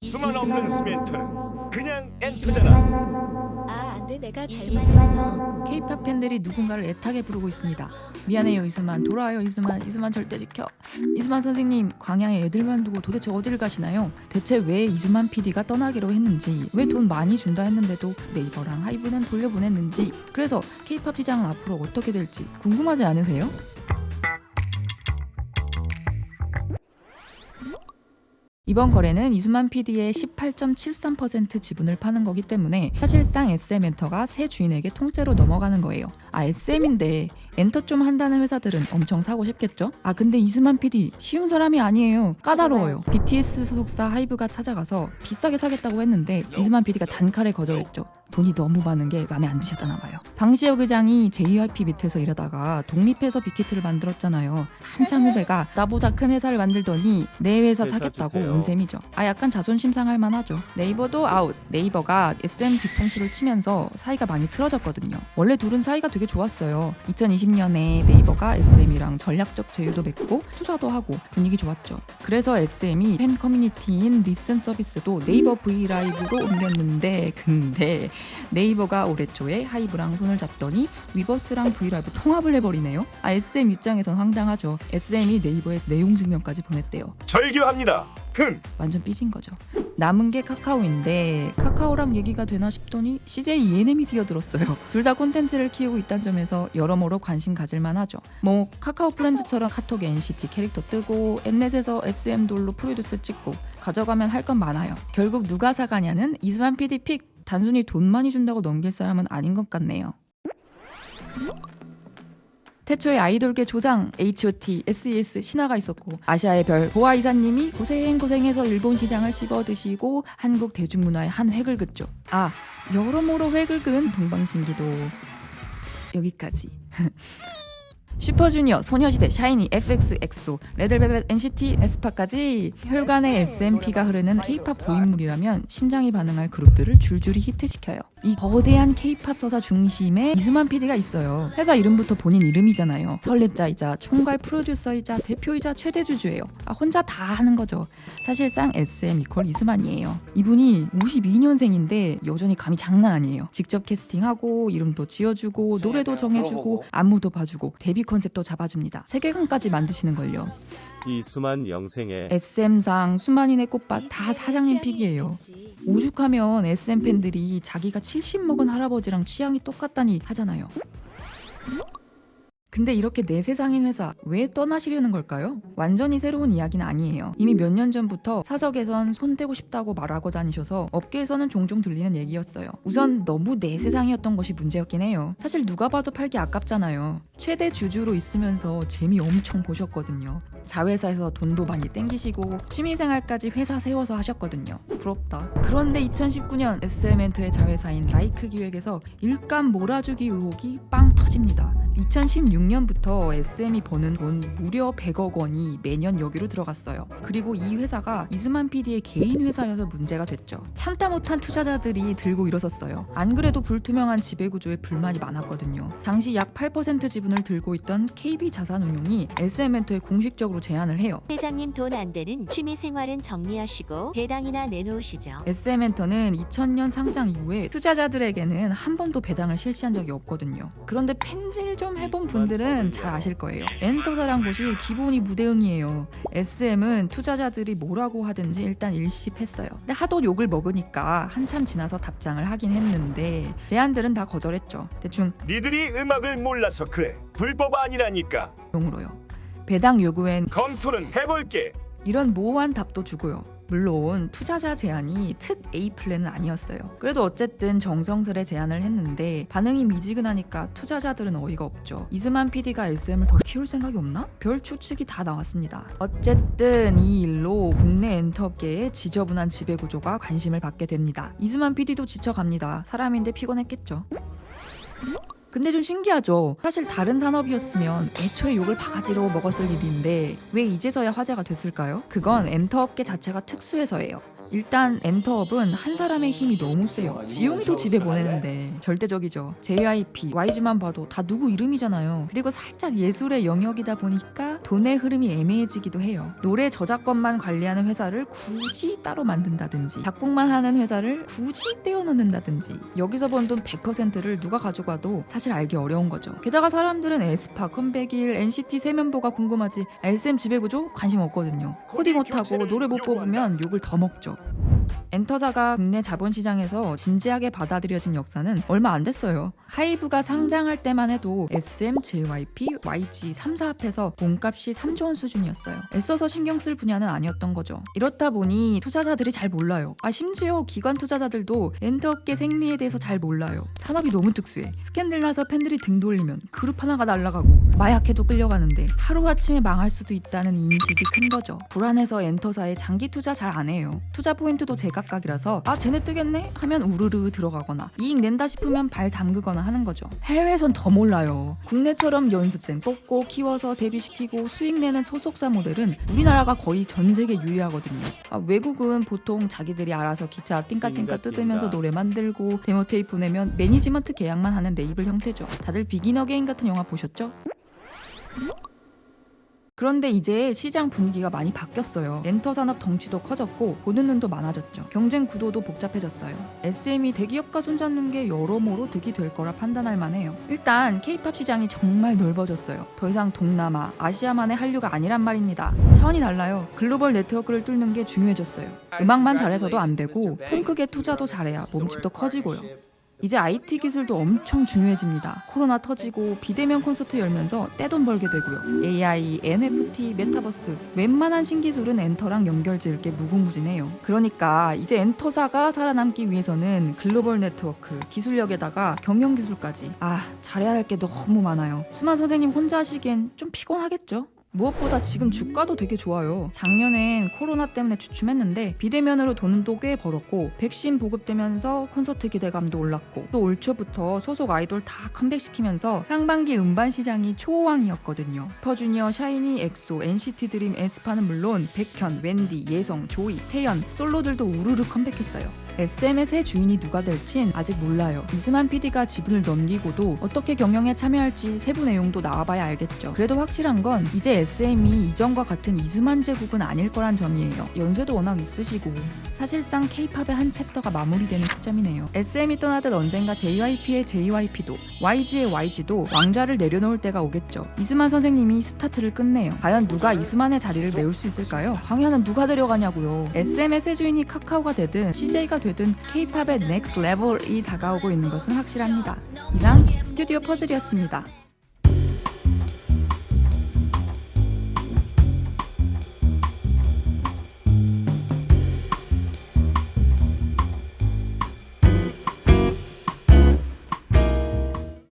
수만 없는 스멘트는 그냥 엔터잖아. 아, 안 돼. 내가 잘못했어. K-팝 팬들이 누군가를 애타게 부르고 있습니다. 미안해요 이수만, 돌아와요 이수만, 이수만 절대 지켜. 이수만 선생님, 광양에 애들만 두고 도대체 어디를 가시나요? 대체 왜 이수만 PD가 떠나기로 했는지, 왜 돈 많이 준다 했는데도 네이버랑 하이브는 돌려보냈는지, 그래서 K-팝 시장은 앞으로 어떻게 될지 궁금하지 않으세요? 이번 거래는 이수만 PD의 18.73% 지분을 파는 거기 때문에 사실상 SM 엔터가 새 주인에게 통째로 넘어가는 거예요. 아, SM인데 엔터 좀 한다는 회사들은 엄청 사고 싶겠죠? 아, 근데 이수만 PD 쉬운 사람이 아니에요. 까다로워요. BTS 소속사 하이브가 찾아가서 비싸게 사겠다고 했는데 이수만 PD가 단칼에 거절했죠. 돈이 너무 많은 게 마음에 안 드셨다나 봐요. 방시혁 의장이 JYP 밑에서 일하다가 독립해서 빅히트를 만들었잖아요. 한참 후배가 나보다 큰 회사를 만들더니 내 회사 사겠다고 온 셈이죠. 아, 약간 자존심 상할 만하죠. 네이버도 아웃. 네이버가 SM 뒤통수를 치면서 사이가 많이 틀어졌거든요. 원래 둘은 사이가 되게 좋았어요. 2020년에 네이버가 SM이랑 전략적 제휴도 맺고 투자도 하고 분위기 좋았죠. 그래서 SM이 팬 커뮤니티인 리슨 서비스도 네이버 브이라이브로 옮겼는데, 근데 네이버가 올해 초에 하이브랑 손을 잡더니 위버스랑 브이라이브 통합을 해버리네요. 아, SM 입장에선 황당하죠. SM이 네이버에 내용 증명까지 보냈대요. 절교합니다. 완전 삐진 거죠. 남은 게 카카오인데 카카오랑 얘기가 되나 싶더니 CJ ENM이 뛰어들었어요. 둘 다 콘텐츠를 키우고 있다는 점에서 여러모로 관심 가질만 하죠. 뭐 카카오 프렌즈처럼 카톡에 NCT 캐릭터 뜨고 엠넷에서 SM 돌로 프로듀스 찍고 가져가면 할 건 많아요. 결국 누가 사가냐는 이수만 PD 픽. 단순히 돈 많이 준다고 넘길 사람은 아닌 것 같네요. 태초에 아이돌계 조상 H.O.T, SES, 신화가 있었고 아시아의 별 보아 이사님이 고생해서 일본 시장을 씹어드시고 한국 대중문화에 한 획을 긋죠. 아, 여러모로 획을 그은 동방신기도 여기까지. 슈퍼주니어, 소녀시대, 샤이니, FX, 엑소, 레드벨벳, NCT, 에스파까지 혈관에 SMP가 흐르는 K-팝 고인물이라면 심장이 반응할 그룹들을 줄줄이 히트시켜요. 이 거대한 K-팝 서사 중심에 이수만 PD가 있어요. 회사 이름부터 본인 이름이잖아요. 설립자이자 총괄 프로듀서이자 대표이자 최대 주주예요. 아, 혼자 다 하는 거죠. 사실상 SM 이퀄 이수만이에요. 이분이 52년생인데 여전히 감이 장난 아니에요. 직접 캐스팅하고 이름도 지어주고 노래도 정해주고 안무도 봐주고 데뷔 컨셉도 잡아줍니다. 세계관까지 만드시는걸요. 이수만 영생에 SM상 수만인의 꽃밭 다 사장님 픽이에요. 오죽하면 SM 팬들이 자기가 70 먹은 할아버지랑 취향이 똑같다니 하잖아요. 근데 이렇게 내 세상인 회사 왜 떠나시려는 걸까요? 완전히 새로운 이야기는 아니에요. 이미 몇 년 전부터 사석에선 손대고 싶다고 말하고 다니셔서 업계에서는 종종 들리는 얘기였어요. 우선 너무 내 세상이었던 것이 문제였긴 해요. 사실 누가 봐도 팔기 아깝잖아요. 최대 주주로 있으면서 재미 엄청 보셨거든요. 자회사에서 돈도 많이 땡기시고 취미생활까지 회사 세워서 하셨거든요. 부럽다. 그런데 2019년 SM엔터의 자회사인 라이크 기획에서 일감 몰아주기 의혹이 빵 터집니다. 2016년부터 SM이 버는 돈 무려 100억 원이 매년 여기로 들어갔어요. 그리고 이 회사가 이수만 PD의 개인 회사여서 문제가 됐죠. 참다 못한 투자자들이 들고 일어섰어요. 안 그래도 불투명한 지배구조에 불만이 많았거든요. 당시 약 8% 지분을 들고 있던 KB자산운용이 SM엔터에 공식적으로 제안을 해요. 회장님 돈 안 되는 취미 생활은 정리하시고 배당이나 내놓으시죠. SM엔터는 2000년 상장 이후에 투자자들에게는 한 번도 배당을 실시한 적이 없거든요. 그런데 팬질 좀 해본 분들은 잘 아실 거예요. 엔터사란 곳이 기본이 무대응이에요. SM은 투자자들이 뭐라고 하든지 일단 일십했어요. 근데 하도 욕을 먹으니까 한참 지나서 답장을 하긴 했는데 제안들은 다 거절했죠. 대충 니들이 음악을 몰라서 그래. 불법 아니라니까. 용으로요. 배당 요구엔 검토는 해볼게. 이런 모호한 답도 주고요. 물론 투자자 제안이 특 A 플랜은 아니었어요. 그래도 어쨌든 정성스레 제안을 했는데 반응이 미지근하니까 투자자들은 어이가 없죠. 이수만 PD가 SM을 더 키울 생각이 없나? 별 추측이 다 나왔습니다. 어쨌든 이 일로 국내 엔터계의 지저분한 지배구조가 관심을 받게 됩니다. 이수만 PD도 지쳐갑니다. 사람인데 피곤했겠죠. 근데 좀 신기하죠. 사실 다른 산업이었으면 애초에 욕을 바가지로 먹었을 일인데 왜 이제서야 화제가 됐을까요? 그건 엔터업계 자체가 특수해서예요. 일단 엔터업은 한 사람의 힘이 너무 세요. 지용이도 집에 보내는데 절대적이죠. JYP, YG만 봐도 다 누구 이름이잖아요. 그리고 살짝 예술의 영역이다 보니까 돈의 흐름이 애매해지기도 해요. 노래 저작권만 관리하는 회사를 굳이 따로 만든다든지 작곡만 하는 회사를 굳이 떼어놓는다든지 여기서 번 돈 100%를 누가 가져가도 사실 알기 어려운 거죠. 게다가 사람들은 에스파, 컴백일, NCT 세면보가 궁금하지 SM 지배구조 관심 없거든요. 코디 못하고 노래 못 뽑으면 욕을 더 먹죠. 엔터사가 국내 자본시장에서 진지하게 받아들여진 역사는 얼마 안 됐어요. 하이브가 상장할 때만 해도 SM, JYP, YG 3사 합해서 몸값이 3조 원 수준이었어요. 애써서 신경 쓸 분야는 아니었던 거죠. 이렇다 보니 투자자들이 잘 몰라요. 심지어 기관 투자자들도 엔터업계 생리에 대해서 잘 몰라요. 산업이 너무 특수해. 스캔들 나서 팬들이 등 돌리면 그룹 하나가 날아가고 마약해도 끌려가는데 하루아침에 망할 수도 있다는 인식이 큰 거죠. 불안해서 엔터사에 장기 투자 잘 안 해요. 투자 포인트도 제각각이라서 쟤네 뜨겠네? 하면 우르르 들어가거나 이익 낸다 싶으면 발 담그거나 하는 거죠. 해외에선 더 몰라요. 국내처럼 연습생 뽑고 키워서 데뷔시키고 수익 내는 소속사 모델은 우리나라가 거의 전 세계 유일하거든요. 외국은 보통 자기들이 알아서 기차 띵까띵까 뜯으면서 노래 만들고 데모 테이프 내면 매니지먼트 계약만 하는 레이블 형태죠. 다들 비긴 어게인 같은 영화 보셨죠? 그런데 이제 시장 분위기가 많이 바뀌었어요. 엔터 산업 덩치도 커졌고 보는 눈도 많아졌죠. 경쟁 구도도 복잡해졌어요. SM이 대기업과 손잡는 게 여러모로 득이 될 거라 판단할 만해요. 일단 K-팝 시장이 정말 넓어졌어요. 더 이상 동남아, 아시아만의 한류가 아니란 말입니다. 차원이 달라요. 글로벌 네트워크를 뚫는 게 중요해졌어요. 음악만 잘해서도 안 되고 통 크게 투자도 잘해야 몸집도 커지고요. 이제 IT 기술도 엄청 중요해집니다. 코로나 터지고 비대면 콘서트 열면서 떼돈 벌게 되고요. AI, NFT, 메타버스 웬만한 신기술은 엔터랑 연결 지을 게 무궁무진해요. 그러니까 이제 엔터사가 살아남기 위해서는 글로벌 네트워크, 기술력에다가 경영기술까지 잘해야 할 게 너무 많아요. 수만 선생님 혼자 하시기엔 좀 피곤하겠죠? 무엇보다 지금 주가도 되게 좋아요. 작년엔 코로나 때문에 주춤했는데 비대면으로 돈은 또 꽤 벌었고 백신 보급되면서 콘서트 기대감도 올랐고 또 올 초부터 소속 아이돌 다 컴백시키면서 상반기 음반 시장이 초호황이었거든요. 슈퍼주니어, 샤이니, 엑소, NCT 드림, 에스파는 물론 백현, 웬디, 예성, 조이, 태연, 솔로들도 우르르 컴백했어요. SM의 새 주인이 누가 될진 아직 몰라요. 이수만 PD가 지분을 넘기고도 어떻게 경영에 참여할지 세부 내용도 나와봐야 알겠죠. 그래도 확실한 건 이제 SM이 이전과 같은 이수만 제국은 아닐 거란 점이에요. 연세도 워낙 있으시고 사실상 K-팝의 한 챕터가 마무리되는 시점이네요. SM이 떠나듯 언젠가 JYP의 JYP도 YG의 YG도 왕좌를 내려놓을 때가 오겠죠. 이수만 선생님이 스타트를 끝내요. 과연 누가 이수만의 자리를 메울 수 있을까요? 광야는 누가 데려가냐고요. SM의 새 주인이 카카오가 되든 CJ가 되든 K-팝의 넥스트 레벨이 다가오고 있는 것은 확실합니다. 이상 스튜디오 퍼즐이었습니다.